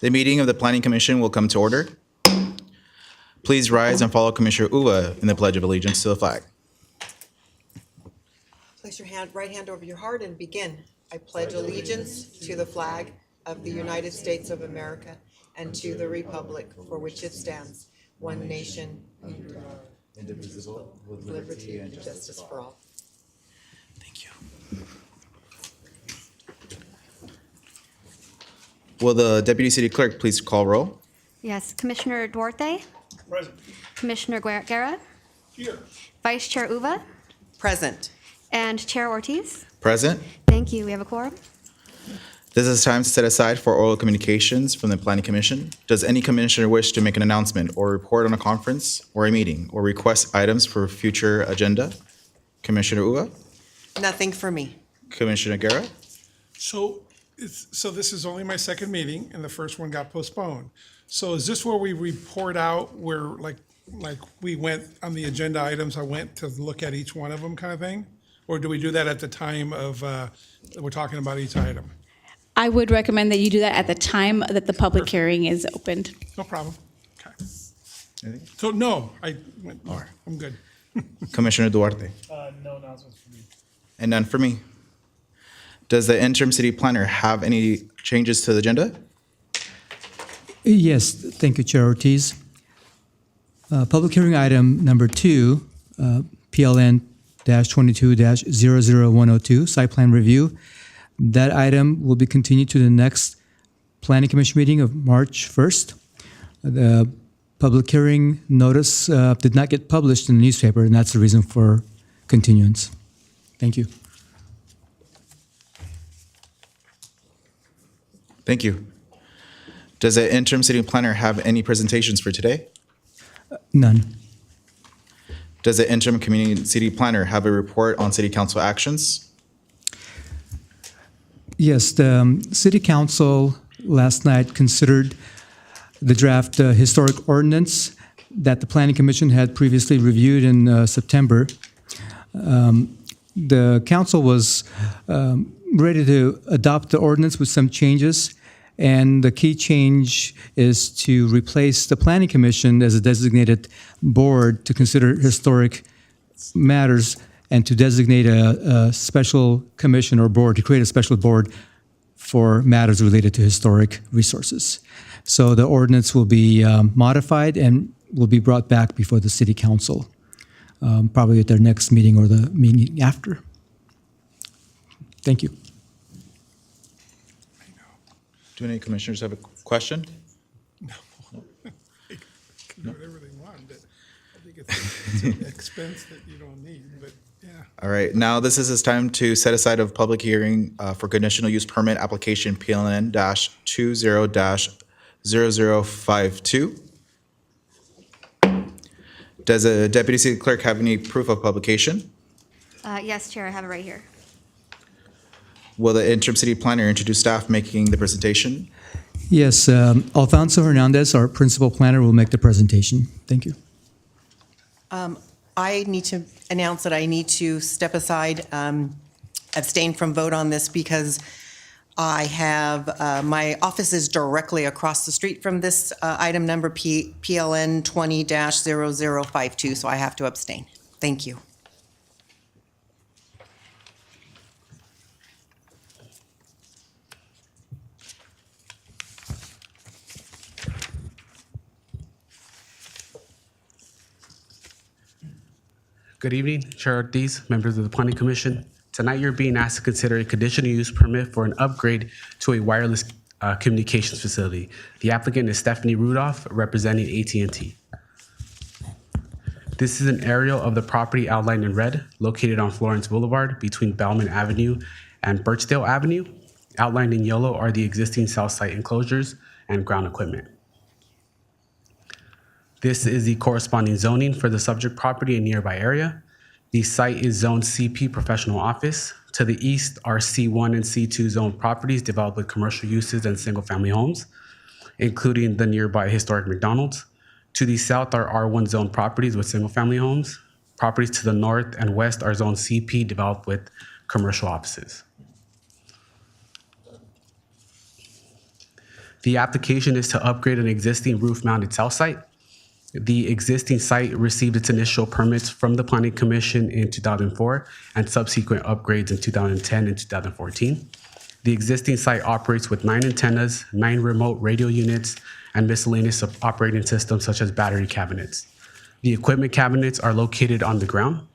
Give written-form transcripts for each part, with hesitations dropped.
The meeting of the Planning Commission will come to order. Please rise and follow Commissioner Uva in the Pledge of Allegiance to the flag. Place your right hand over your heart and begin. I pledge allegiance to the flag of the United States of America and to the republic for which it stands, one nation, indivisible, with liberty and justice for all. Thank you. Will the Deputy City Clerk please call roll? Yes, Commissioner Duarte, Present. Commissioner Guerra, Here. Vice Chair Uva, Present. and Chair Ortiz. Present. Thank you. We have a quorum. This is time to set aside for oral communications from the Planning Commission. Does any commissioner wish to make an announcement or report on a conference or a meeting or request items for future agenda? Commissioner Uva? Nothing for me. Commissioner Guerra? So this is only my second meeting, and the first one got postponed. So is this where we report out where, like we went on the agenda items, I went to look at each one of them kind of thing? Or do we do that at the time of, that we're talking about each item? I would recommend that you do that at the time that the public hearing is opened. No problem. Okay. Anything? So, no, I'm good. Commissioner Duarte? No announcements for me. And none for me. Does the interim city planner have any changes to the agenda? Yes, thank you, Chair Ortiz. Public hearing item number 2, PLN-22-00102, site plan review. That item will be continued to the next Planning Commission meeting of March 1st. The public hearing notice did not get published in the newspaper, and that's the reason for continuance. Thank you. Thank you. Does the interim city planner have any presentations for today? None. Does the interim community city planner have a report on city council actions? Yes, the City Council last night considered the draft historic ordinance that the Planning Commission had previously reviewed in September. The council was ready to adopt the ordinance with some changes, and the key change is to replace the Planning Commission as a designated board to consider historic matters and to designate a special commission or board, to create a special board for matters related to historic resources. So the ordinance will be modified and will be brought back before the City Council, probably at their next meeting or the meeting after. Thank you. Do any commissioners have a question? No. They can do whatever they want, but I think it's an expense that you don't need, but yeah. All right, now this is time to set aside of public hearing for conditional use permit application PLN-20-0052. Does the Deputy City Clerk have any proof of publication? Yes, Chair, I have it right here. Will the interim city planner introduce staff making the presentation? Yes, Alfonso Hernandez, our principal planner, will make the presentation. Thank you. I need to announce that I need to step aside, abstain from vote on this because I have, my office is directly across the street from this item number PLN 20-0052, so I have to abstain. Thank you. Good evening, Chair Ortiz, members of the Planning Commission. Tonight, you're being asked to consider a conditional use permit for an upgrade to a wireless communications facility. The applicant is Stephanie Rudolph, representing AT&T. This is an aerial of the property outlined in red, located on Florence Boulevard between Bellman Avenue and Birchdale Avenue. Outlined in yellow are the existing south side enclosures and ground equipment. This is the corresponding zoning for the subject property and nearby area. The site is Zone CP Professional Office. To the east are C1 and C2 zone properties developed with commercial uses and single-family homes, including the nearby historic McDonald's. To the south are R1 zone properties with single-family homes. Properties to the north and west are Zone CP developed with commercial offices. The application is to upgrade an existing roof-mounted cell site. The existing site received its initial permits from the Planning Commission in 2004 and subsequent upgrades in 2010 and 2014. The existing site operates with 9 antennas, 9 remote radio units, and miscellaneous operating systems such as battery cabinets. The equipment cabinets are located on the ground.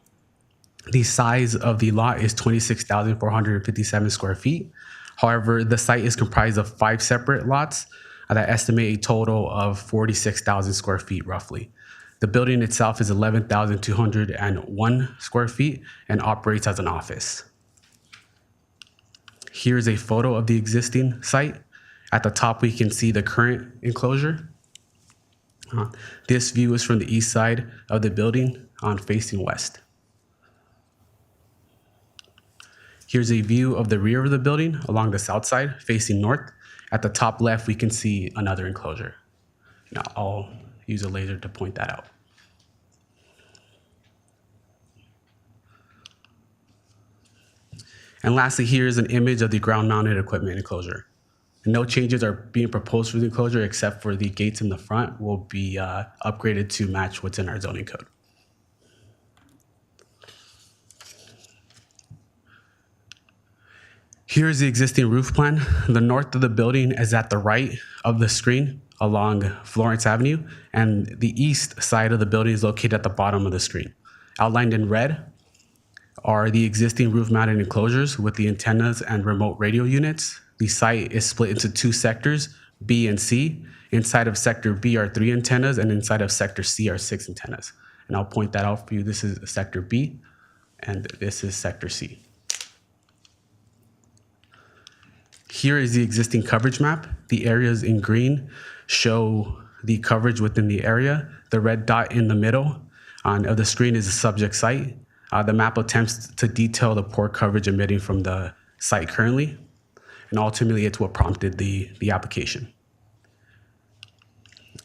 The size of the lot is 26,457 square feet. However, the site is comprised of 5 separate lots that estimate a total of 46,000 square feet roughly. The building itself is 11,201 square feet and operates as an office. Here's a photo of the existing site. At the top, we can see the current enclosure. This view is from the east side of the building facing west. Here's a view of the rear of the building along the south side facing north. At the top left, we can see another enclosure. Now, I'll use a laser to point that out. And lastly, here is an image of the ground-mounted equipment enclosure. No changes are being proposed for the enclosure except for the gates in the front will be upgraded to match what's in our zoning code. Here is the existing roof plan. The north of the building is at the right of the screen along Florence Avenue, and the east side of the building is located at the bottom of the screen. Outlined in red are the existing roof-mounted enclosures with the antennas and remote radio units. The site is split into 2 sectors, B and C. Inside of Sector B are 3 antennas, and inside of Sector C are 6 antennas. And I'll point that out for you. This is Sector B, and this is Sector C. Here is the existing coverage map. The areas in green show the coverage within the area. The red dot in the middle of the screen is the subject site. The map attempts to detail the poor coverage emitting from the site currently, and ultimately it's what prompted the application.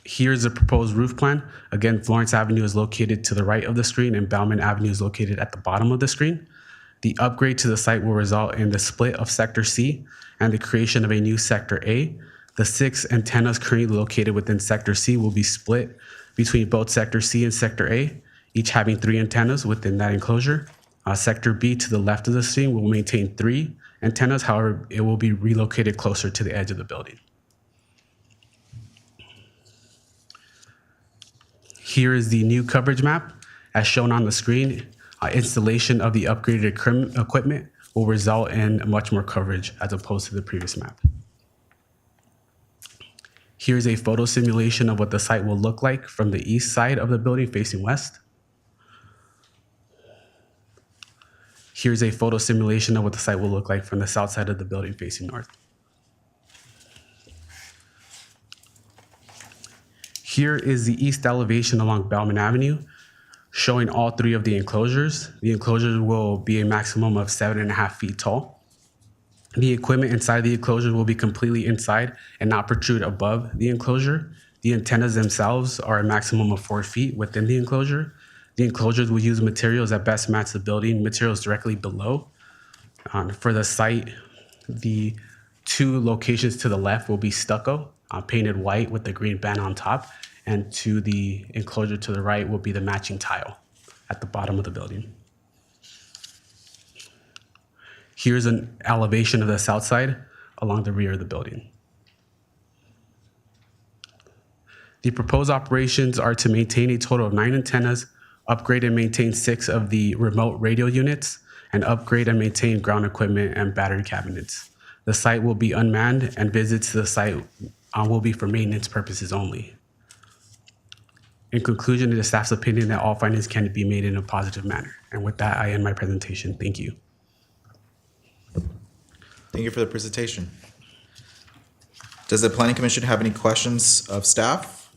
Here's the proposed roof plan. Again, Florence Avenue is located to the right of the screen and Bauman Avenue is located at the bottom of the screen. The upgrade to the site will result in the split of Sector C and the creation of a new Sector A. The 6 antennas currently located within Sector C will be split between both Sector C and Sector A, each having 3 antennas within that enclosure. Sector B to the left of the screen will maintain 3 antennas, however, it will be relocated closer to the edge of the building. Here is the new coverage map. As shown on the screen, installation of the upgraded equipment will result in much more coverage as opposed to the previous map. Here's a photo simulation of what the site will look like from the east side of the building facing west. Here's a photo simulation of what the site will look like from the south side of the building facing north. Here is the east elevation along Bauman Avenue, showing all 3 of the enclosures. The enclosures will be a maximum of 7.5 feet tall. The equipment inside the enclosure will be completely inside and not protrude above the enclosure. The antennas themselves are a maximum of 4 feet within the enclosure. The enclosures will use materials that best match the building materials directly below. For the site, the 2 locations to the left will be stucco, painted white with the green band on top, and to the enclosure to the right will be the matching tile at the bottom of the building. Here's an elevation of the south side along the rear of the building. The proposed operations are to maintain a total of 9 antennas, upgrade and maintain 6 of the remote radio units, and upgrade and maintain ground equipment and battery cabinets. The site will be unmanned and visits to the site will be for maintenance purposes only. In conclusion, it is staff's opinion that all findings can be made in a positive manner. And with that, I end my presentation. Thank you. Thank you for the presentation. Does the Planning Commission have any questions of staff?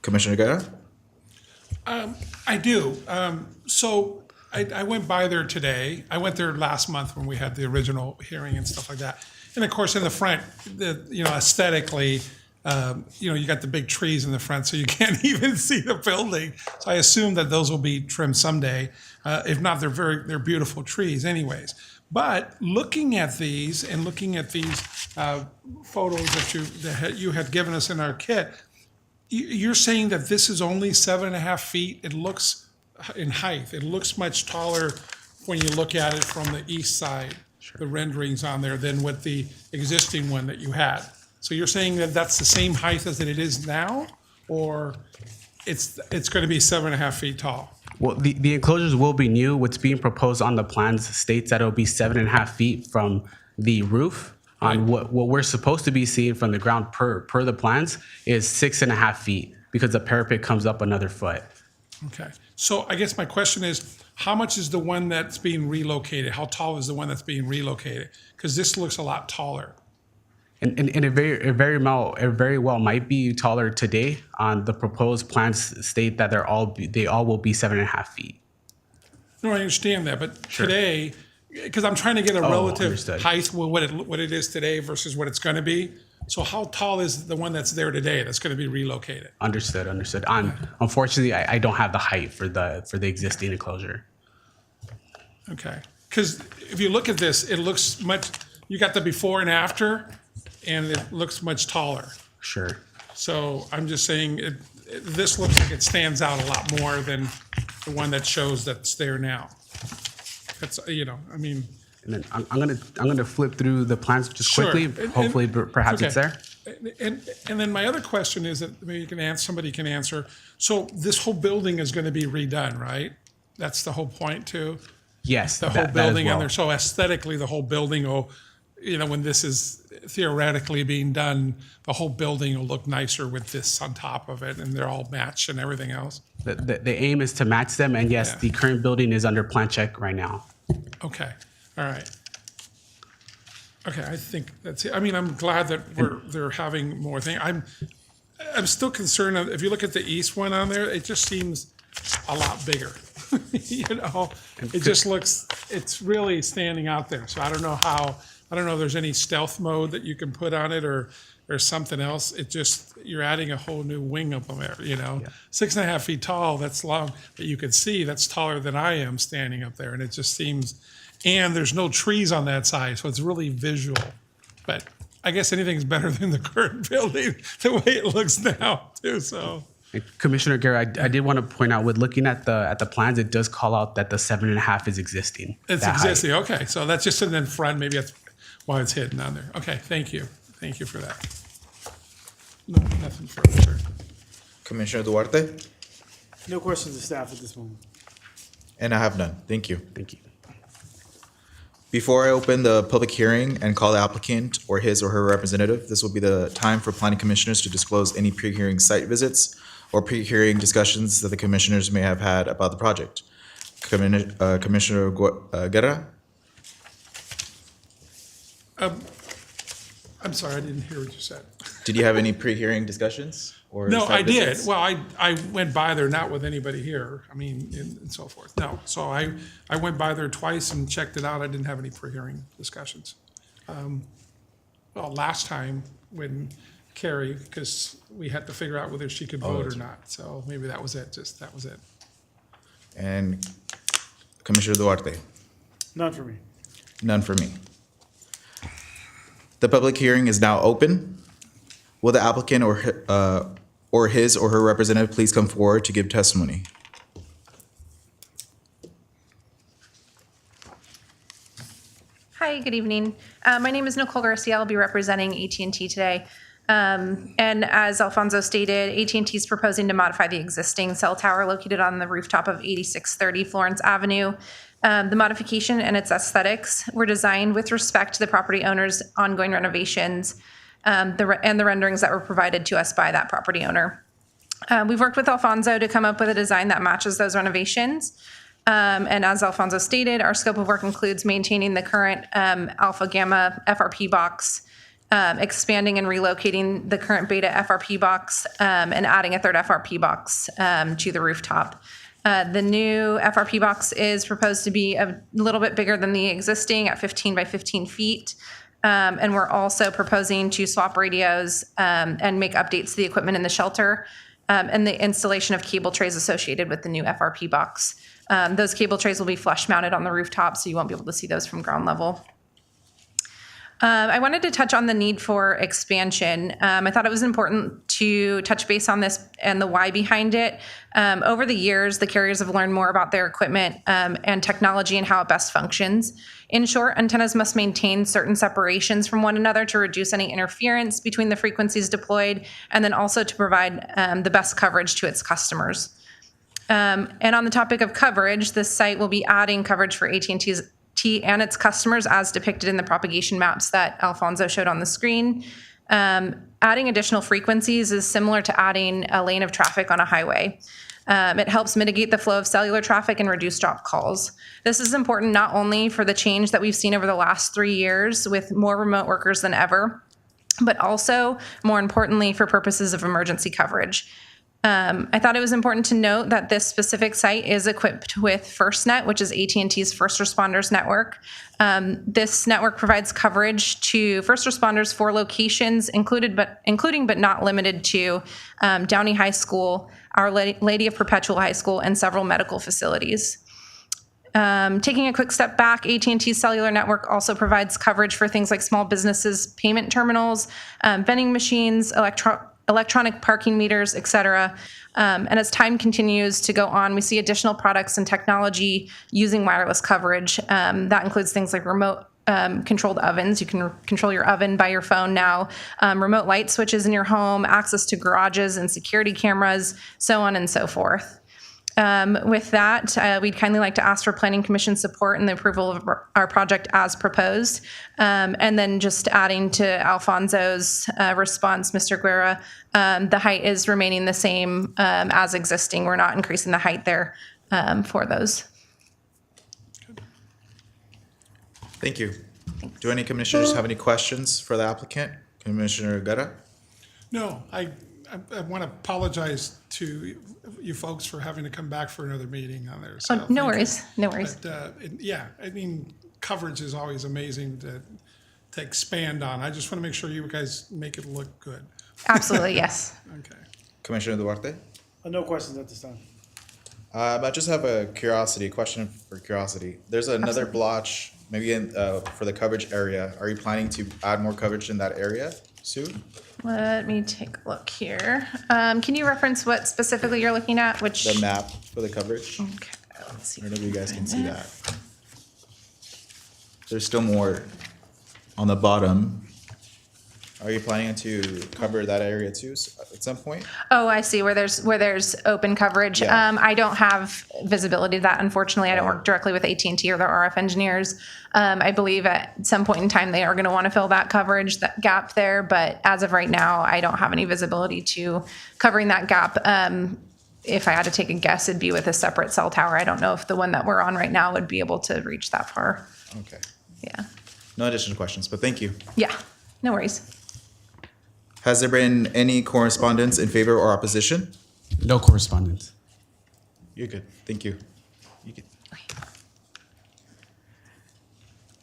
Commissioner Guerra? I do. So I went by there today. I went there last month when we had the original hearing and stuff like that. And of course, in the front, aesthetically, you got the big trees in the front, so you can't even see the building. So I assume that those will be trimmed someday. If not, they're beautiful trees anyways. But looking at these and looking at these photos that you had given us in our kit, you're saying that this is only 7.5 feet. It looks in height. It looks much taller when you look at it from the east side, the renderings on there, than with the existing one that you had. So you're saying that that's the same height as it is now, or it's going to be 7.5 feet tall? Well, the enclosures will be new. What's being proposed on the plans states that it'll be 7.5 feet from the roof. On what we're supposed to be seeing from the ground per the plans is 6.5 feet, because the parapet comes up another foot. Okay. So I guess my question is, how much is the one that's being relocated? How tall is the one that's being relocated? Because this looks a lot taller. And it very well might be taller today. On the proposed plans state that they all will be 7.5 feet. No, I understand that, but today, because I'm trying to get a relative understood. height, what it is today versus what it's going to be. So how tall is the one that's there today that's going to be relocated? Understood. Unfortunately, I don't have the height for the existing enclosure. Okay. Because if you look at this, it looks much, you got the before and after, and it looks much taller. Sure. So I'm just saying, this looks like it stands out a lot more than the one that shows that's there now. That's, I mean. And then I'm gonna flip through the plans just Sure. quickly. Hopefully, perhaps okay. it's there. And then my other question is that maybe somebody can answer. So this whole building is going to be redone, right? That's the whole point too? Yes, The whole that as building well. on there. So aesthetically, the whole building will, when this is theoretically being done, the whole building will look nicer with this on top of it, and they're all matched and everything else. The aim is to match them, and yes, Yeah. the current building is under plan check right now. Okay, all right. Okay, I think that's it. I mean, I'm glad that they're having more things. I'm still concerned, if you look at the east one on there, it just seems a lot bigger. It just looks, it's really standing out there. So I don't know if there's any stealth mode that you can put on it or something else. It just, you're adding a whole new wing up on there, 6.5 feet tall, that's long, but you can see that's taller than I am standing up there. And it just seems, and there's no trees on that side, so it's really visual. But I guess anything's better than the current building, the way it looks now too, so. And Commissioner Guerra, I did want to point out, with looking at the plans, it does call out that the 7.5 is existing. It's that height. existing, okay, so that's just in the front, maybe that's why it's hidden on there. Okay, thank you for that. No, nothing further, sir. Commissioner Duarte? No questions of staff at this moment. And I have none. Thank you. Thank you. Before I open the public hearing and call the applicant or his or her representative, this will be the time for planning commissioners to disclose any pre-hearing site visits or pre-hearing discussions that the commissioners may have had about the project. Commissioner Guerra? I'm sorry, I didn't hear what you said. Did you have any pre-hearing discussions or No, site I did. visits? Well, I went by there, not with anybody here, and so forth. No, so I went by there twice and checked it out. I didn't have any pre-hearing discussions. Well, last time when Carrie, because we had to figure out whether she could vote or not. So maybe that was it, that was it. And Commissioner Duarte? None for me. None for me. The public hearing is now open. Will the applicant or his or her representative please come forward to give testimony? Hi, good evening. My name is Nicole Garcia. I'll be representing AT&T today. And as Alfonso stated, AT&T is proposing to modify the existing cell tower located on the rooftop of 8630 Florence Avenue. The modification and its aesthetics were designed with respect to the property owner's ongoing renovations and the renderings that were provided to us by that property owner. We've worked with Alfonso to come up with a design that matches those renovations. And as Alfonso stated, our scope of work includes maintaining the current alpha gamma FRP box, expanding and relocating the current beta FRP box, and adding a third FRP box to the rooftop. The new FRP box is proposed to be a little bit bigger than the existing at 15 by 15 feet. And we're also proposing to swap radios and make updates to the equipment in the shelter. and the installation of cable trays associated with the new FRP box. Those cable trays will be flush mounted on the rooftop, so you won't be able to see those from ground level. I wanted to touch on the need for expansion. I thought it was important to touch base on this and the why behind it. Over the years, the carriers have learned more about their equipment and technology and how it best functions. In short, antennas must maintain certain separations from one another to reduce any interference between the frequencies deployed, and then also to provide the best coverage to its customers. And on the topic of coverage, this site will be adding coverage for AT&T and its customers as depicted in the propagation maps that Alfonso showed on the screen. Adding additional frequencies is similar to adding a lane of traffic on a highway. It helps mitigate the flow of cellular traffic and reduce drop calls. This is important not only for the change that we've seen over the last 3 years with more remote workers than ever, but also, more importantly, for purposes of emergency coverage. I thought it was important to note that this specific site is equipped with FirstNet, which is AT&T's first responders network. This network provides coverage to first responders for locations including but not limited to Downey High School, Our Lady of Perpetual High School, and several medical facilities. Taking a quick step back, AT&T's cellular network also provides coverage for things like small businesses, payment terminals, vending machines, electronic parking meters, et cetera. And as time continues to go on, we see additional products and technology using wireless coverage. That includes things like remote controlled ovens. You can control your oven by your phone now, remote light switches in your home, access to garages and security cameras, so on and so forth. With that, we'd kindly like to ask for Planning Commission support and the approval of our project as proposed. And then just adding to Alfonso's response, Mr. Guerra, the height is remaining the same as existing. We're not increasing the height there for those. Thank you. Do any commissioners have any questions for the applicant? Commissioner Guerra? No, I want to apologize to you folks for having to come back for another meeting on there. So Oh, no worries, no worries. But, yeah, I mean, coverage is always amazing to expand on. I just want to make sure you guys make it look good. Absolutely, yes. Okay. Commissioner Duarte? No questions at this time. I just have a question for curiosity. There's another blotch, maybe for the coverage area. Are you planning to add more coverage in that area soon? Let me take a look here. Can you reference what specifically you're looking at? Which The map for the coverage? Okay, let's see. I don't know if you guys can see that. There's still more on the bottom. Are you planning to cover that area too at some point? Oh, I see where there's open coverage. Yeah. I don't have visibility to that, unfortunately. I don't work directly with AT&T or the RF engineers. I believe at some point in time they are going to want to fill that coverage, that gap there. But as of right now, I don't have any visibility to covering that gap. If I had to take a guess, it'd be with a separate cell tower. I don't know if the one that we're on right now would be able to reach that far. Okay. Yeah. No additional questions, but thank you. Yeah, no worries. Has there been any correspondence in favor or opposition? No correspondence. You're good. Thank you.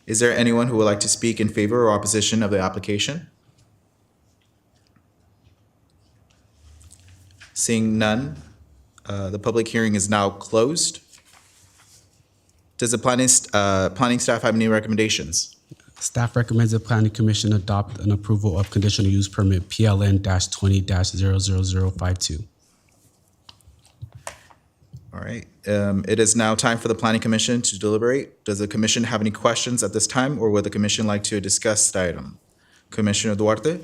Is there anyone who would like to speak in favor or opposition of the application? Seeing none, the public hearing is now closed. Does the planning staff have any recommendations? Staff recommends the Planning Commission adopt an approval of conditional use permit PLN-20-00052. All right. It is now time for the Planning Commission to deliberate. Does the commission have any questions at this time, or would the commission like to discuss the item? Commissioner Duarte?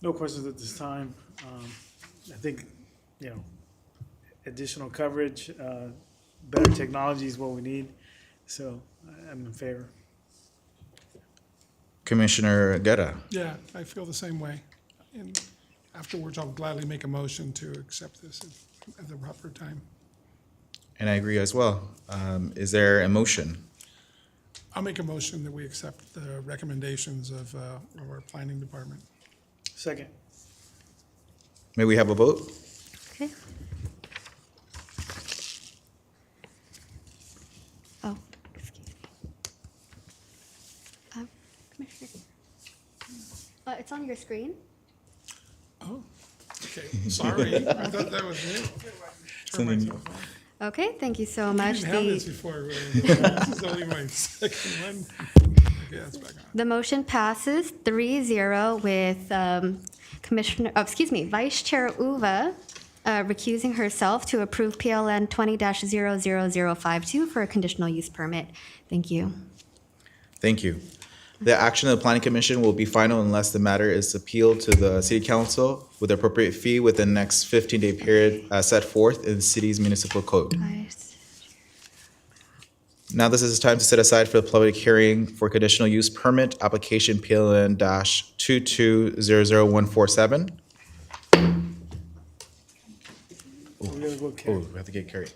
No questions at this time. I think, additional coverage, better technology is what we need. So I'm in favor. Commissioner Guerra? Yeah, I feel the same way. And afterwards, I'll gladly make a motion to accept this at the proper time. And I agree as well. Is there a motion? I'll make a motion that we accept the recommendations of our planning department. Second. May we have a vote? Okay. Oh, excuse me. Commissioner. It's on your screen. Oh, Okay, sorry, I thought that was new. Turn myself on. Okay, thank you so I much. didn't have this The, before. This is only my second one. Okay, that's back on. the motion passes 3-0 with Vice Chair Uva recusing herself to approve PLN 20-00052 for a conditional use permit. Thank you. Thank you. The action of the planning commission will be final unless the matter is appealed to the city council with appropriate fee within the next 15-day period as set forth in the city's municipal code. Now this is time to set aside for the public hearing for conditional use permit application PLN-2200147. We're gonna go Oh, carry. we have to get carried.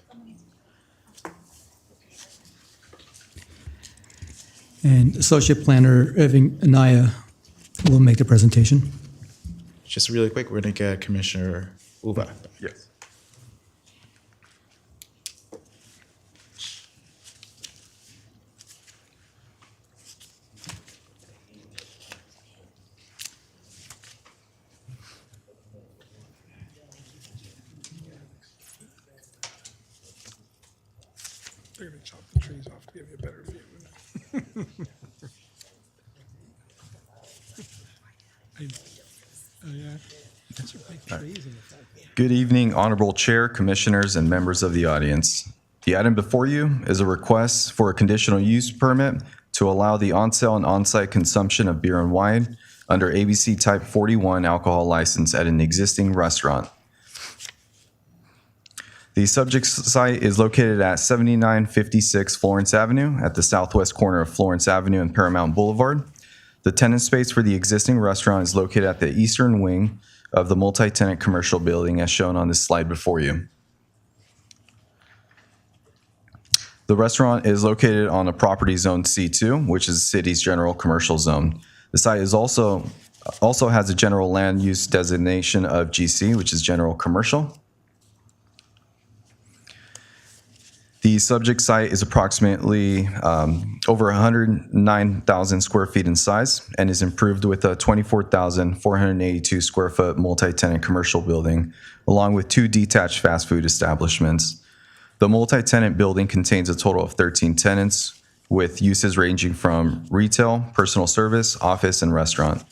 And Associate Planner Irving Anaya will make the presentation. Just really quick, we're gonna get Commissioner Uva. Yes. They're gonna chop the trees off to give you a better view. Oh, yeah. Those are big trees in the front. Good evening, Honorable Chair, Commissioners, and members of the audience. The item before you is a request for a conditional use permit to allow the on-sale and on-site consumption of beer and wine under ABC Type 41 alcohol license at an existing restaurant. The subject site is located at 7956 Florence Avenue at the southwest corner of Florence Avenue and Paramount Boulevard. The tenant space for the existing restaurant is located at the eastern wing of the multi-tenant commercial building as shown on this slide before you. The restaurant is located on a property zone C2, which is the city's general commercial zone. The site is also has a general land use designation of GC, which is general commercial. The subject site is approximately over 109,000 square feet in size and is improved with a 24,482 square foot multi-tenant commercial building, along with 2 detached fast food establishments. The multi-tenant building contains a total of 13 tenants, with uses ranging from retail, personal service, office, and restaurant.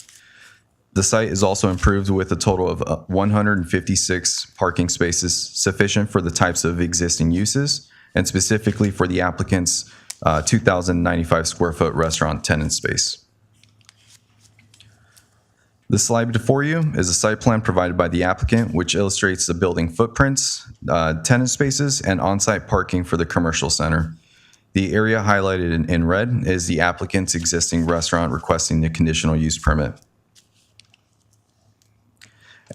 The site is also improved with a total of 156 parking spaces, sufficient for the types of existing uses, and specifically for the applicant's 2,095 square foot restaurant tenant space. The slide before you is a site plan provided by the applicant, which illustrates the building footprints, tenant spaces, and on-site parking for the commercial center. The area highlighted in red is the applicant's existing restaurant requesting the conditional use permit.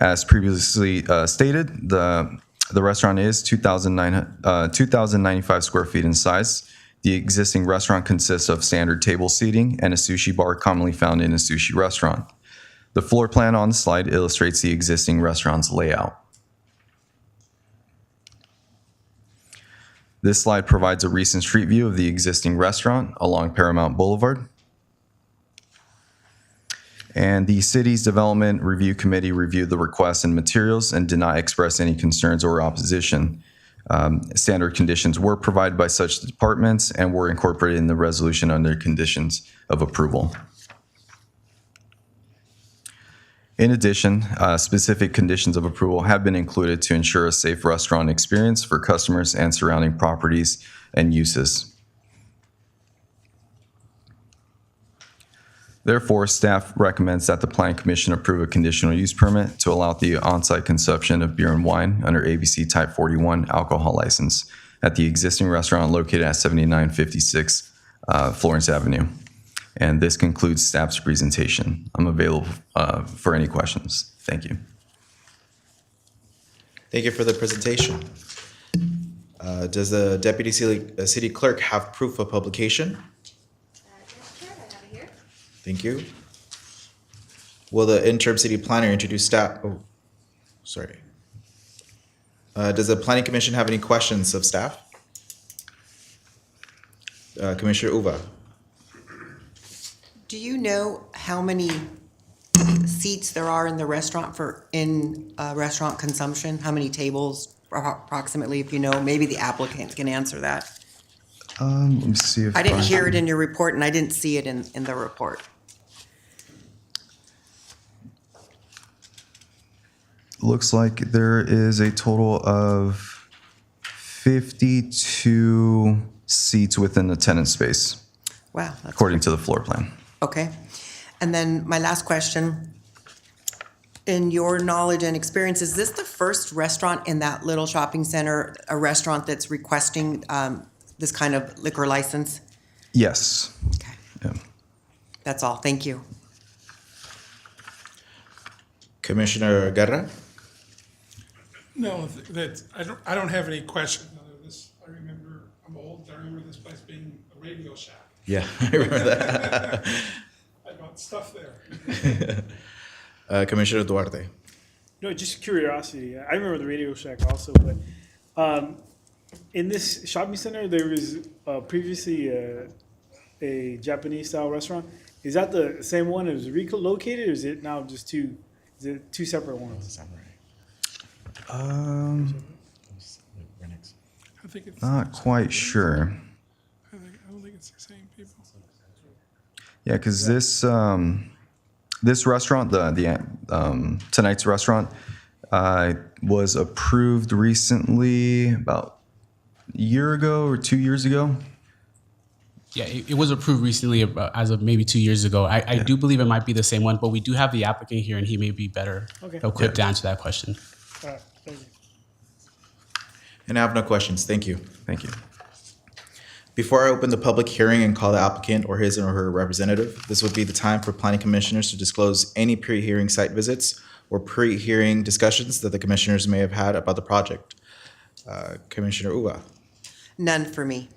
As previously stated, the restaurant is 2,095 square feet in size. The existing restaurant consists of standard table seating and a sushi bar commonly found in a sushi restaurant. The floor plan on the slide illustrates the existing restaurant's layout. This slide provides a recent street view of the existing restaurant along Paramount Boulevard. And the city's Development Review Committee reviewed the requests and materials and did not express any concerns or opposition. Standard conditions were provided by such departments and were incorporated in the resolution under conditions of approval. In addition, specific conditions of approval have been included to ensure a safe restaurant experience for customers and surrounding properties and uses. Therefore, staff recommends that the Planning Commission approve a conditional use permit to allow the on-site consumption of beer and wine under ABC Type 41 alcohol license at the existing restaurant located at 7956 Florence Avenue. And this concludes staff's presentation. I'm available for any questions. Thank you. Thank you for the presentation. Does the Deputy City Clerk have proof of publication? Yes, Chair, I have it here. Thank you. Will the interim city planner introduce staff? Oh, sorry. Does the Planning Commission have any questions of staff? Commissioner Uva. Do you know how many seats there are in the restaurant restaurant consumption? How many tables approximately, if you know? Maybe the applicant can answer that. Let me see if I didn't hear it in your report, and I didn't see it in the report. Looks like there is a total of 52 seats within the tenant space, Wow. That's according to the floor plan. Okay. And then my last question. In your knowledge and experience, is this the first restaurant in that little shopping center, a restaurant that's requesting this kind of liquor license? Yes. Okay. Yeah. That's all. Thank you. Commissioner Guerra? No, I don't have any question. I remember, I'm old, I remember this place being a radio shack. Yeah, I remember that. I bought stuff there. Commissioner Duarte? No, just curiosity. I remember the Radio Shack also, but in this shopping center, there was previously a Japanese-style restaurant. Is that the same one? It was relocated, or is it now just two? Is it two separate ones? I think it's, Not quite sure. I don't think it's the same people. Yeah, because this restaurant, tonight's restaurant, was approved recently, about a year ago or 2 years ago. Yeah, it was approved recently, as of maybe 2 years ago. I do believe it might be the same one, but we do have the applicant here, and he may be better equipped to answer that question. All right, thank you. And I have no questions. Thank you. Thank you. Before I open the public hearing and call the applicant or his or her representative, this would be the time for planning commissioners to disclose any pre-hearing site visits or pre-hearing discussions that the commissioners may have had about the project. Commissioner Uva? None for me.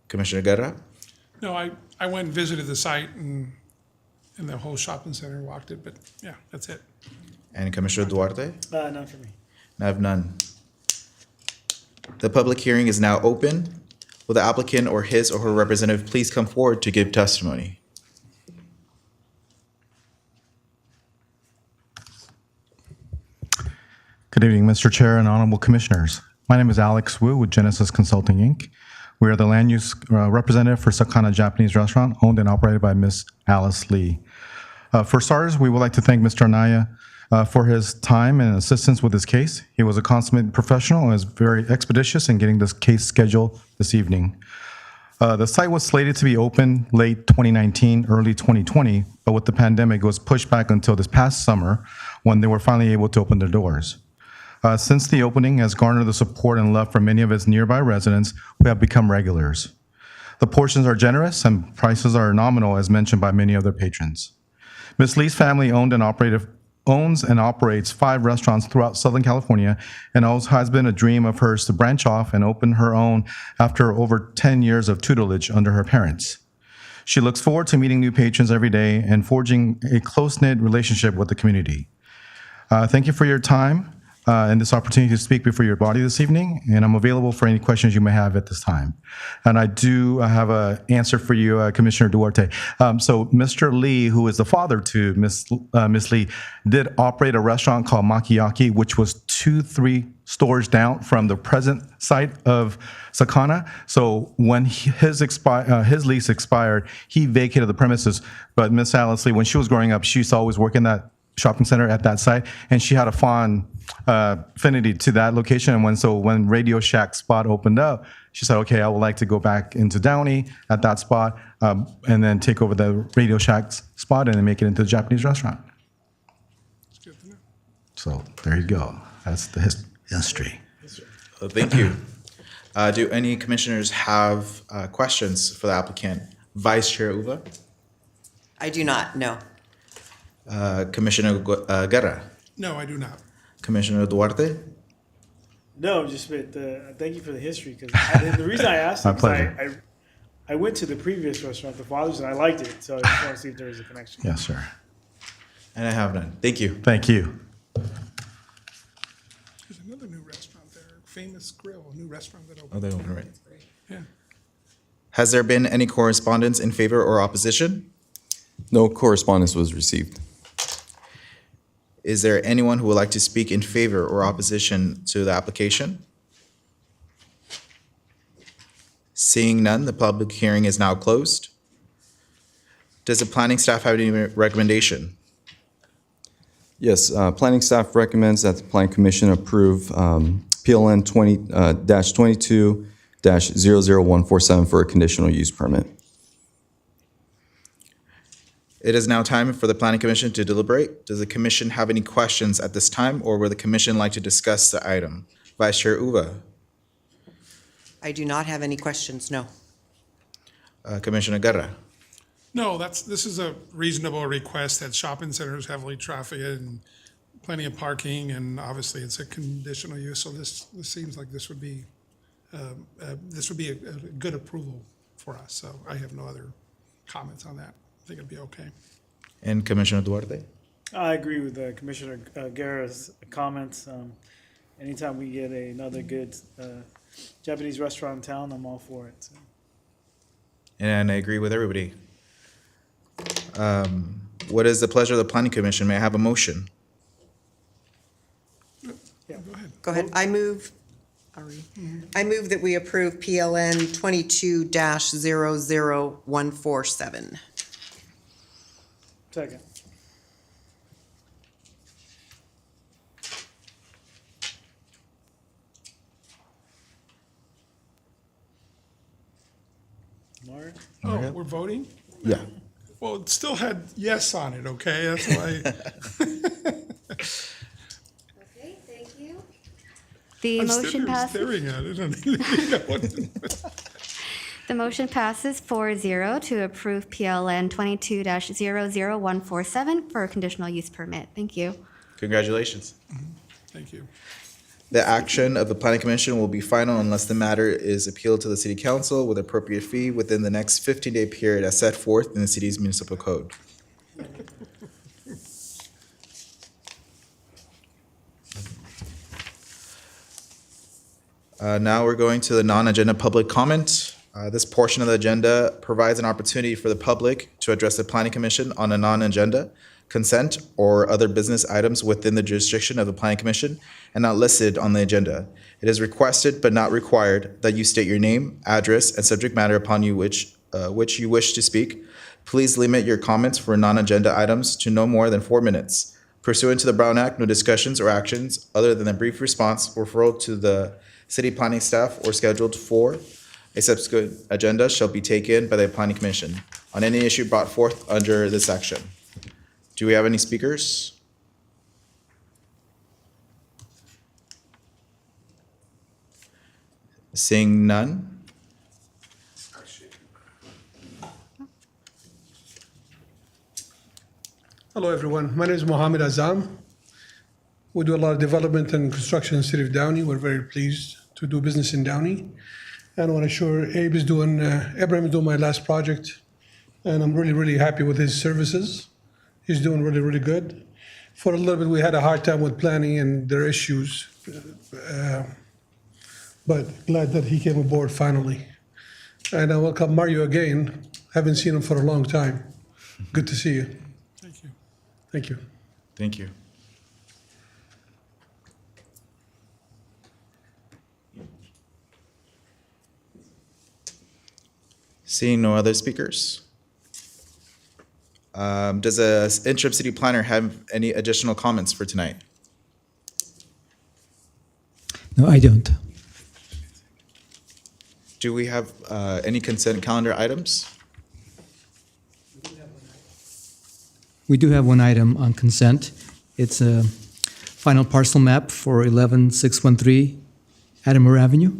Commissioner Guerra? No, I went and visited the site and the whole shopping center, walked it, but yeah, that's it. And Commissioner Duarte? None for me. I have none. The public hearing is now open. Will the applicant or his or her representative please come forward to give testimony? Good evening, Mr. Chair and honorable commissioners. My name is Alex Wu with Genesis Consulting, Inc. We are the land use representative for Sakana Japanese Restaurant, owned and operated by Ms. Alice Lee. For starters, we would like to thank Mr. Anaya for his time and assistance with this case. He was a consummate professional and was very expeditious in getting this case scheduled this evening. The site was slated to be open late 2019, early 2020, but with the pandemic, it was pushed back until this past summer when they were finally able to open their doors. Since the opening has garnered the support and love from many of its nearby residents who have become regulars. The portions are generous and prices are nominal, as mentioned by many of their patrons. Ms. Lee's family owns and operates 5 restaurants throughout Southern California, and always has been a dream of hers to branch off and open her own after over 10 years of tutelage under her parents. She looks forward to meeting new patrons every day and forging a close-knit relationship with the community. Thank you for your time and this opportunity to speak before your body this evening, and I'm available for any questions you may have at this time. And I do have an answer for you, Commissioner Duarte. So Mr. Lee, who is the father to Miss Lee, did operate a restaurant called Makiyaki, which was 2-3 stores down from the present site of Sakana. So when his lease expired, he vacated the premises. But Miss Alice Lee, when she was growing up, she used to always work in that shopping center at that site, and she had a fond affinity to that location. And when Radio Shack spot opened up, she said, okay, I would like to go back into Downey at that spot, and then take over the Radio Shack spot and then make it into a Japanese restaurant. It's good to know. So there you go. That's the history. Well, thank you. Do any commissioners have questions for the applicant? Vice Chair Uva? I do not, no. Commissioner Guerra? No, I do not. Commissioner Duarte? No, just thank you for the history. Because the reason I asked My is pleasure. I went to the previous restaurant, the Father's, and I liked it. So I just want to see if there was a connection. Yes, sir. And I have none. Thank you. Thank you. There's another new restaurant there, Famous Grill, a new restaurant that Oh, opened. they open right. Yeah. Has there been any correspondence in favor or opposition? No correspondence was received. Is there anyone who would like to speak in favor or opposition to the application? Seeing none, the public hearing is now closed. Does the planning staff have any recommendation? Yes, planning staff recommends that the planning commission approve PLN 20-22-00147 for a conditional use permit. It is now time for the planning commission to deliberate. Does the commission have any questions at this time, or would the commission like to discuss the item? Vice Chair Uva. I do not have any questions, no. Commissioner Guerra. No, this is a reasonable request that shopping centers heavily trafficked and plenty of parking, and obviously it's a conditional use, so this seems like this would be a good approval for us, so I have no other comments on that. I think it'd be okay. And Commissioner Duarte. I agree with Commissioner Guerra's comments. Anytime we get another good Japanese restaurant in town, I'm all for it. So. And I agree with everybody. What is the pleasure of the planning commission? May I have a motion? Yeah, go ahead. Go ahead. I move that we approve PLN 22-00147. Second. Mario? Oh, we're voting? Yeah. Well, it still had yes on it, okay? That's why. Okay, thank you. The I'm motion sitting there passes. staring at it. The motion passes 4-0 to approve PLN 22-00147 for a conditional use permit. Thank you. Congratulations. Thank you. The action of the planning commission will be final unless the matter is appealed to the city council with appropriate fee within the next 15-day period as set forth in the city's municipal code. Now we're going to the non-agenda public comment. This portion of the agenda provides an opportunity for the public to address the planning commission on a non-agenda, consent, or other business items within the jurisdiction of the planning commission and not listed on the agenda. It is requested but not required that you state your name, address, and subject matter upon which you wish to speak. Please limit your comments for non-agenda items to no more than 4 minutes. Pursuant to the Brown Act, no discussions or actions other than a brief response or referral to the city planning staff or scheduled for a subsequent agenda shall be taken by the planning commission on any issue brought forth under this section. Do we have any speakers? Seeing none. Hello, everyone. My name is Mohammed Azam. We do a lot of development and construction in the city of Downey. We're very pleased to do business in Downey. And I want to assure Abraham is doing my last project, and I'm really, really happy with his services. He's doing really, really good. For a little bit, we had a hard time with planning and their issues, but glad that he came aboard finally. And I welcome Mario again. Haven't seen him for a long time. Good to see you. Thank you. Thank you. Thank you. Seeing no other speakers. Does the interim city planner have any additional comments for tonight? No, I don't. Do we have any consent calendar items? We do have one item on consent. It's a final parcel map for 11613 Adamar Avenue.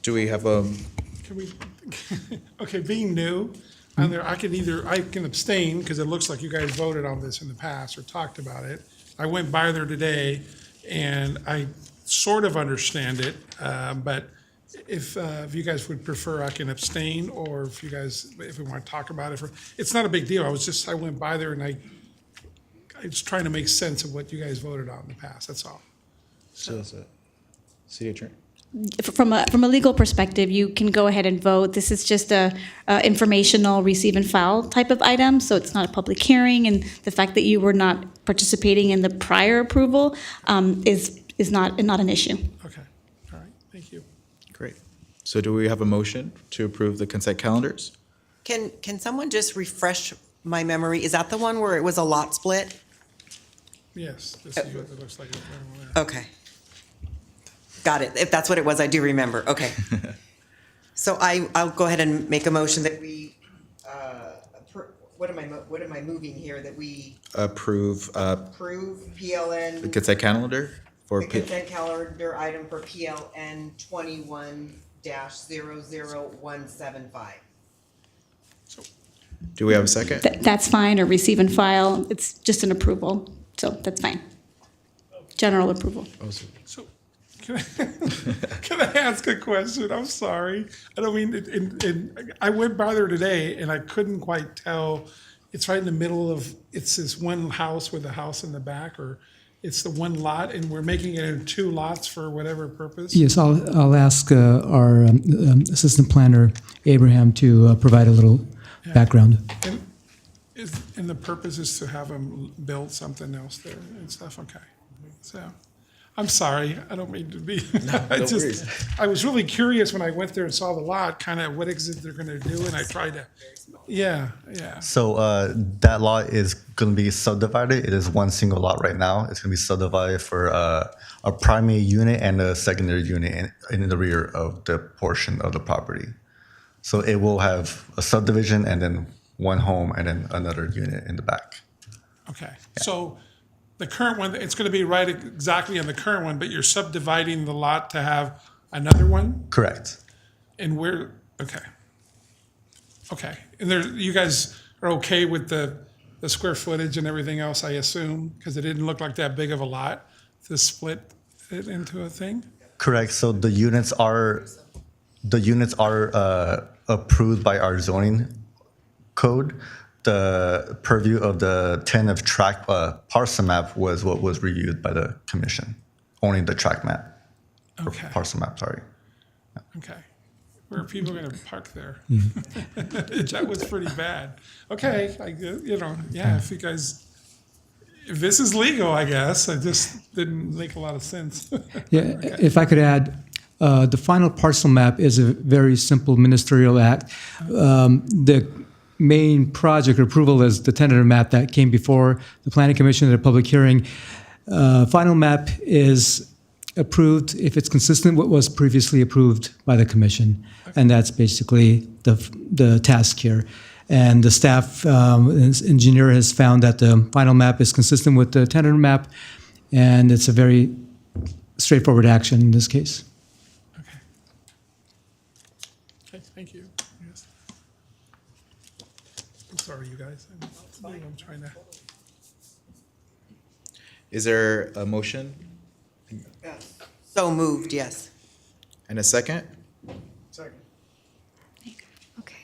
Do we have Can we, okay, being new, on there, I can abstain, because it looks like you guys voted on this in the past or talked about it. I went by there today, and I sort of understand it, but if you guys would prefer, I can abstain, or if we want to talk about it, it's not a big deal. I went by there and I was trying to make sense of what you guys voted on in the past, that's all. city attorney? from a legal perspective, you can go ahead and vote. This is just a informational receive and file type of item, so it's not a public hearing, and the fact that you were not participating in the prior approval is not an issue. Okay, all right, thank you. Great. So do we have a motion to approve the consent calendars? Can someone just refresh my memory? Is that the one where it was a lot split? Yes, this is what it looks like. Okay. Got it. If that's what it was, I do remember. Okay. So I'll go ahead and make a motion that we, what am I moving here? That we Approve approve the PLN, consent calendar for the consent calendar item for PLN 21-00175. Do we have a second? That's fine, or receive and file. It's just an approval, so that's fine. General approval. So, can I ask a question? I'm sorry. I don't mean, I went by there today and I couldn't quite tell. It's right in the middle of, it's this one house with a house in the back, or it's the one lot, and we're making it in two lots for whatever purpose? Yes, I'll ask our assistant planner, Abraham, to provide a little background. And the purpose is to have them build something else there and stuff? Okay. So, I'm sorry, I don't mean to be. I was really curious when I went there and saw the lot, kind of what is it they're gonna do, and I tried to, yeah. So that lot is going to be subdivided. It is one single lot right now. It's going to be subdivided for a primary unit and a secondary unit in the rear of the portion of the property. So it will have a subdivision and then one home and then another unit in the back. Okay, so the current one, it's gonna be right exactly on the current one, but you're subdividing the lot to have another one? Correct. And where, okay. Okay, and there, you guys are okay with the square footage and everything else, I assume? Because it didn't look like that big of a lot to split it into a thing? Correct. So the units are approved by our zoning code. The purview of the tentative track parcel map was what was reviewed by the commission. Only the track map, Okay, parcel map, sorry. okay. Where are people gonna park there? That was pretty bad. Okay, if you guys, if this is legal, I guess, it just didn't make a lot of sense. Yeah, if I could add, the final parcel map is a very simple ministerial act. The main project approval is the tentative map that came before the Planning Commission at a public hearing. Final map is approved if it's consistent with what was previously approved by the commission. And that's basically the task here. And the staff engineer has found that the final map is consistent with the tentative map, and it's a very straightforward action in this case. Okay, thank you. Yes. I'm sorry, you guys. I'm trying to. Is there a motion So moved, yes. and a second? Second. Okay.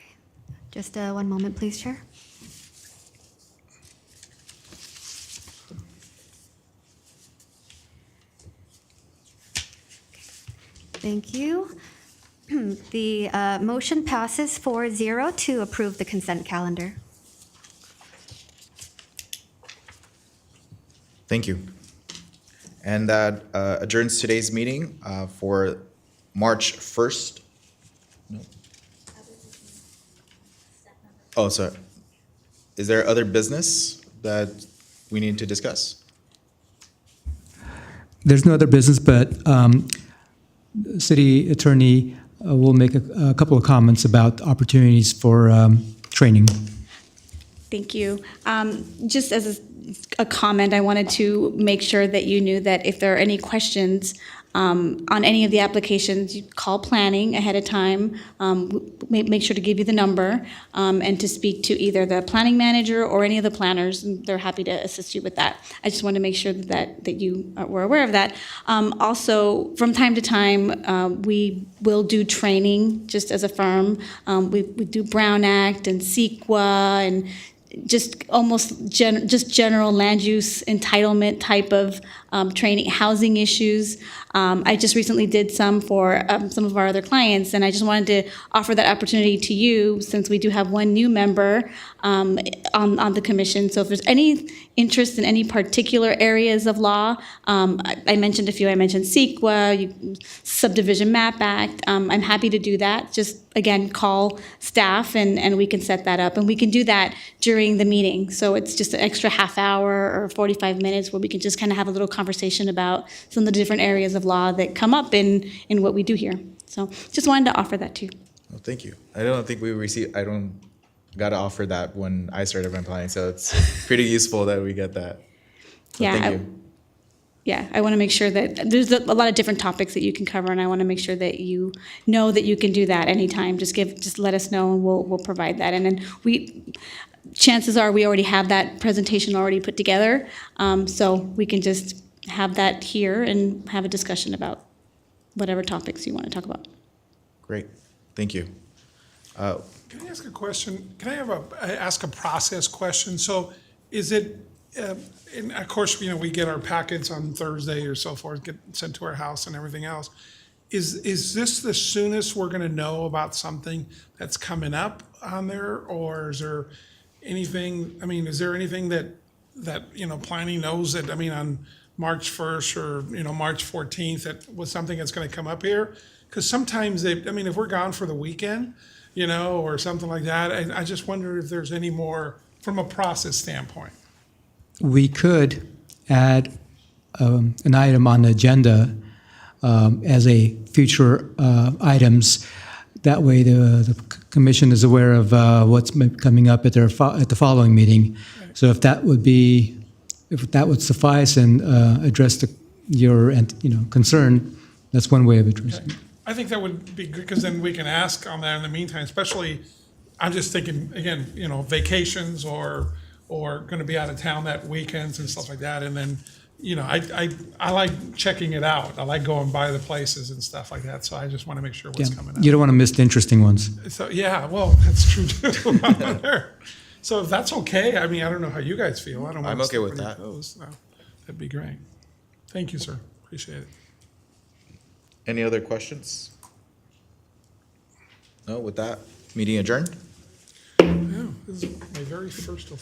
Just one moment, please, Chair. Thank you. The motion passes 4-0 to approve the consent calendar. Thank you. And that adjourns today's meeting for March 1st. No. Oh, sorry. Is there other business that we need to discuss? There's no other business, but City Attorney will make a couple of comments about opportunities for training. Thank you. Just as a comment, I wanted to make sure that you knew that if there are any questions on any of the applications, you call planning ahead of time. Make sure to give you the number and to speak to either the planning manager or any of the planners. And they're happy to assist you with that. I just want to make sure that you were aware of that. Also, from time to time, we will do training just as a firm. We do Brown Act and CEQA and just almost just general land use entitlement type of training, housing issues. I just recently did some for some of our other clients, and I just wanted to offer that opportunity to you since we do have one new member on the commission. So if there's any interest in any particular areas of law, I mentioned a few. I mentioned CEQA, Subdivision Map Act. I'm happy to do that. Just, again, call staff and we can set that up. And we can do that during the meeting. So it's just an extra half hour or 45 minutes where we can just kind of have a little conversation about some of the different areas of law that come up in what we do here. So just wanted to offer that to you. Well, thank you. I don't got to offer that when I started applying, so it's pretty useful that we get that. So Yeah, thank you. I want to make sure that there's a lot of different topics that you can cover, and I want to make sure that you know that you can do that anytime. Just let us know, and we'll provide that. And then chances are we already have that presentation already put together, so we can just have that here and have a discussion about whatever topics you want to talk about. Great. Thank you. Can I ask a question? Can I ask a process question? So is it, and of course, we get our packets on Thursday or so forth, get sent to our house and everything else. Is this the soonest we're going to know about something that's coming up on there? Or is there anything, is there anything that planning knows that, on March 1st or, March 14th, that was something that's going to come up here? Because sometimes if we're gone for the weekend, or something like that, I just wonder if there's any more from a process standpoint. We could add an item on the agenda as a future items. That way, the commission is aware of what's coming up at the following meeting. So if that would suffice and address your concern, that's one way of addressing it. I think that would be good, because then we can ask on that in the meantime, especially, I'm just thinking, again, vacations or going to be out of town that weekends and stuff like that. And then, I like checking it out. I like going by the places and stuff like that. So I just want to make sure what's coming up. You don't want to miss the interesting ones. So, yeah, well, that's true too. So if that's okay, I don't know how you guys feel. I don't want I'm to okay step with on your that. toes. No, that'd be great. Thank you, sir. Appreciate it. Any other questions? No, with that, meeting adjourned? Yeah, this is my very first